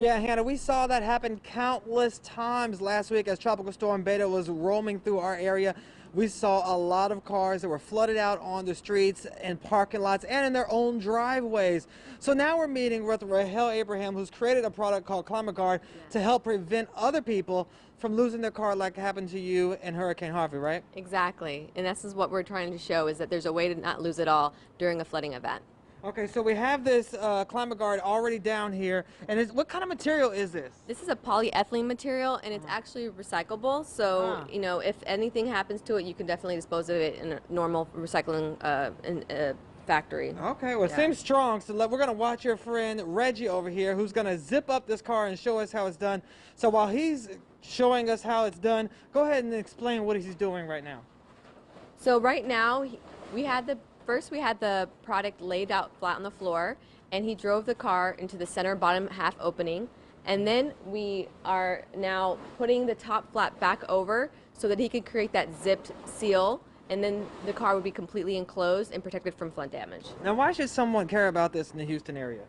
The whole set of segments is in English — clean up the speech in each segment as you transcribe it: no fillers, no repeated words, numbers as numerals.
Yeah, Hannah, we saw that happen countless times last week as Tropical Storm Beta was roaming through our area. We saw a lot of cars that were flooded out on the streets and parking lots and in their own driveways. So now we're meeting with Rahel Abraham, who's created a product called ClimaGuard to help prevent other people from losing their car like happened to you in Hurricane Harvey, right? Exactly, and this is what we're trying to show, is that there's a way to not lose it all during a flooding event. Okay, so we have this ClimaGuard already down here, and what kind of material is this? This is a polyethylene material, and it's actually recyclable, so you know, if anything happens to it, you can definitely dispose of it in a normal recycling factory. Okay, well, it seems strong, so we're going to watch your friend Reggie over here, who's going to zip up this car and show us how it's done. So while he's showing us how it's done, go ahead and explain what he's doing right now. So right now, First, we had the product laid out flat on the floor, and he drove the car into the center bottom half opening. And then we are now putting the top flap back over so that he could create that zipped seal, and then the car would be completely enclosed and protected from flood damage. Now, why should someone care about this in the Houston area?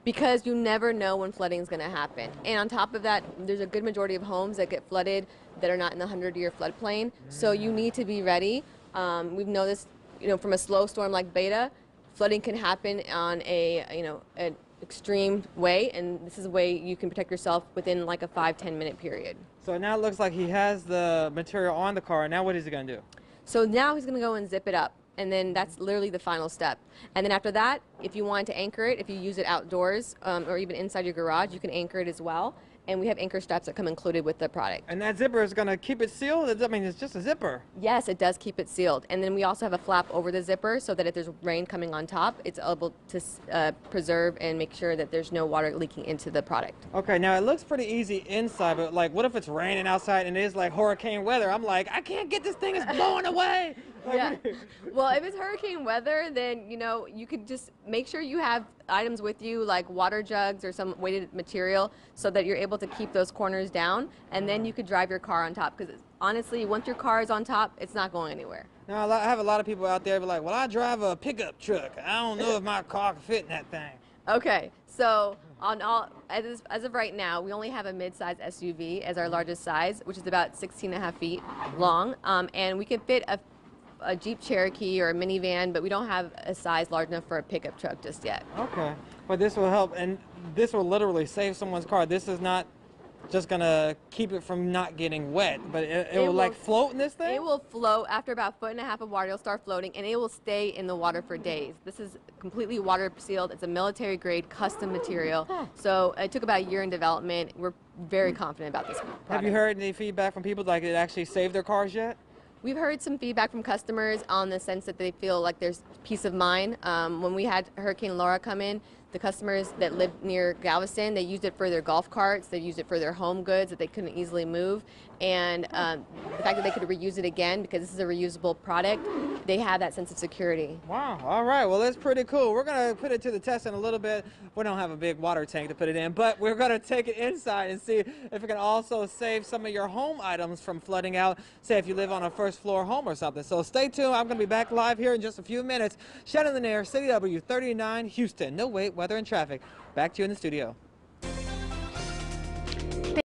Because you never know when flooding is going to happen. And on top of that, there's a good majority of homes that get flooded that are not in the 100-year floodplain. So you need to be ready. We've noticed, you know, from a slow storm like Beta, flooding can happen on an extreme way, and this is a way you can protect yourself within like a 5-10 minute period. So now it looks like he has the material on the car. Now what is he going to do? So now he's going to go and zip it up, and then that's literally the final step. And then after that, if you want to anchor it, if you use it outdoors or even inside your garage, you can anchor it as well. And we have anchor straps that come included with the product. And that zipper is going to keep it sealed? I mean, it's just a zipper. Yes, it does keep it sealed. And then we also have a flap over the zipper so that if there's rain coming on top, it's able to preserve and make sure that there's no water leaking into the product. Okay, now it looks pretty easy inside, but like, what if it's raining outside and it is like hurricane weather? I'm like, I can't get this thing, it's blowing away. Yeah. Well, if it's hurricane weather, then, you know, you could just make sure you have items with you like water jugs or some weighted material so that you're able to keep those corners down, and then you could drive your car on top, because honestly, once your car is on top, it's not going anywhere. Now, I have a lot of people out there be like, well, I drive a pickup truck. I don't know if my car can fit in that thing. Okay, so as of right now, we only have a mid-size SUV as our largest size, which is about 16.5 feet long, and we can fit a Jeep Cherokee or a minivan, but we don't have a size large enough for a pickup truck just yet. Okay, but this will help, and this will literally save someone's car. This is not just gonna keep it from not getting wet, but it will like float in this thing? It will float. After about 1.5 feet of water, it'll start floating, and it will stay in the water for days. This is completely water sealed. It's a military grade custom material. So it took about a year in development. We're very confident about this product. Have you heard any feedback from people like it actually saved their cars yet? We've heard some feedback from customers on the sense that they feel like there's peace of mind. When we had Hurricane Laura come in, the customers that lived near Galveston, they used it for their golf carts, they used it for their home goods that they couldn't easily move, and the fact that they could reuse it again, because this is a reusable product, they have that sense of security. Wow, all right, well, that's pretty cool. We're going to put it to the test in a little bit. We don't have a big water tank to put it in, but we're going to take it inside and see if it can also save some of your home items from flooding out, say if you live on a first floor home or something. So stay tuned. I'm going to be back live here in just a few minutes. Shannon Lanier, CW39, Houston. No wait, weather and traffic. Back to you in the studio.